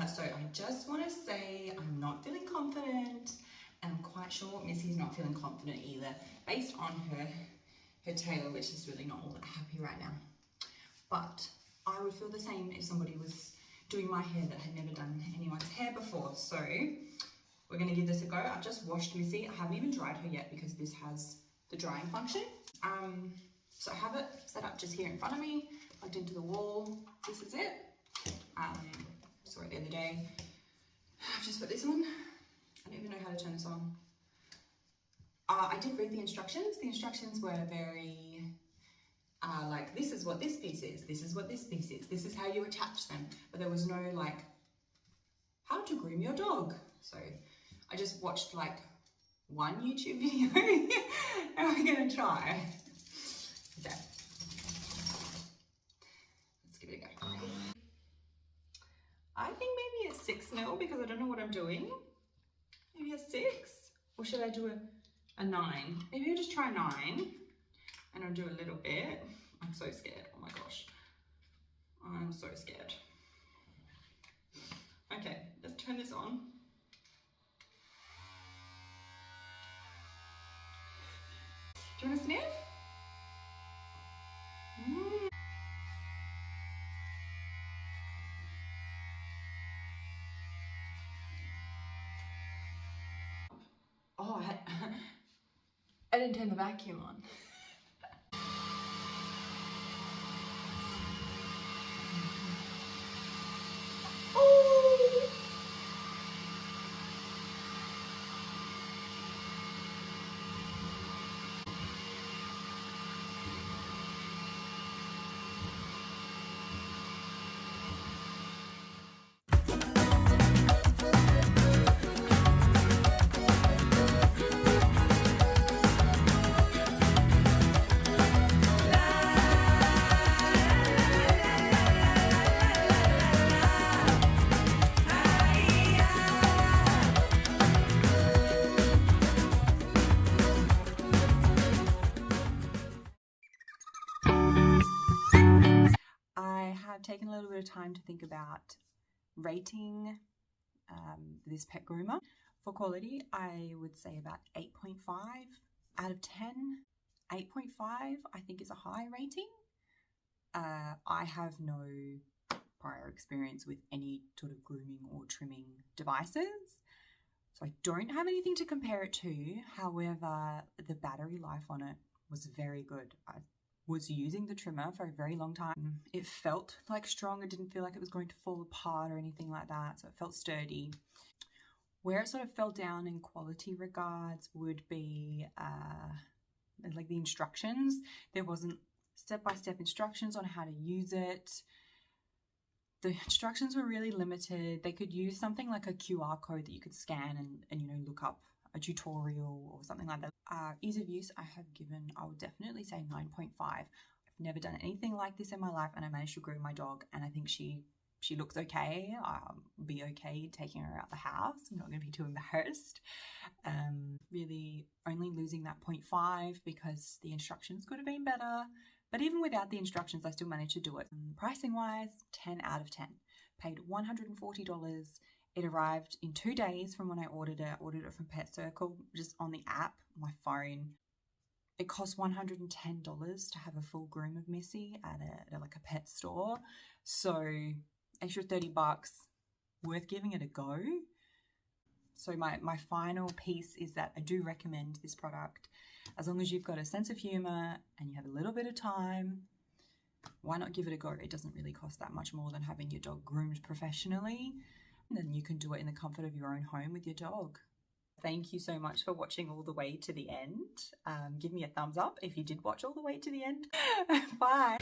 So I just want to say I'm not feeling confident, and I'm quite sure Missy's not feeling confident either, based on her tail, which is really not all that happy right now. But I would feel the same if somebody was doing my hair that had never done anyone's hair before. So we're going to give this a go. I've just washed Missy. I haven't even dried her yet because this has the drying function. So I have it set up just here in front of me, plugged into the wall. This is it. Saw it the other day. I've just put this on. I don't even know how to turn this on. I did read the instructions. The instructions were very like, this is what this piece is, this is what this piece is, this is how you attach them. But there was no like, how to groom your dog. So I just watched like one YouTube video and we're gonna try. Okay. Let's give it a go. I think maybe a 6 because I don't know what I'm doing. Maybe a 6, or should I do a 9? Maybe I'll just try 9 and I'll do a little bit. I'm so scared, oh my gosh. I'm so scared. Okay, let's turn this on. Do you want to sniff? Oh, I didn't turn the vacuum on. Taken a little bit of time to think about rating this pet groomer. For quality, I would say about 8.5 out of 10. 8.5 I think is a high rating. I have no prior experience with any sort of grooming or trimming devices, so I don't have anything to compare it to. However, the battery life on it was very good. I was using the trimmer for a very long time. It felt like strong. It didn't feel like it was going to fall apart or anything like that, so it felt sturdy. Where it sort of fell down in quality regards would be like the instructions. There wasn't step-by-step instructions on how to use it. The instructions were really limited. They could use something like a QR code that you could scan and you know, look up a tutorial or something like that. Ease of use, I would definitely say 9.5. I've never done anything like this in my life, and I managed to groom my dog, and I think she looks okay. I'll be okay taking her out the house. I'm not going to be too embarrassed. Really only losing that 0.5 because the instructions could have been better. But even without the instructions, I still managed to do it. Pricing wise, 10 out of 10. Paid $140. It arrived in 2 days from when I ordered it. I ordered it from Pet Circle, just on the app, my phone. It cost $110 to have a full groom of Missy at like a pet store. So extra $30, worth giving it a go. So my final piece is that I do recommend this product. As long as you've got a sense of humor and you have a little bit of time, why not give it a go? It doesn't really cost that much more than having your dog groomed professionally. And then you can do it in the comfort of your own home with your dog. Thank you so much for watching all the way to the end. Give me a thumbs up if you did watch all the way to the end. Bye.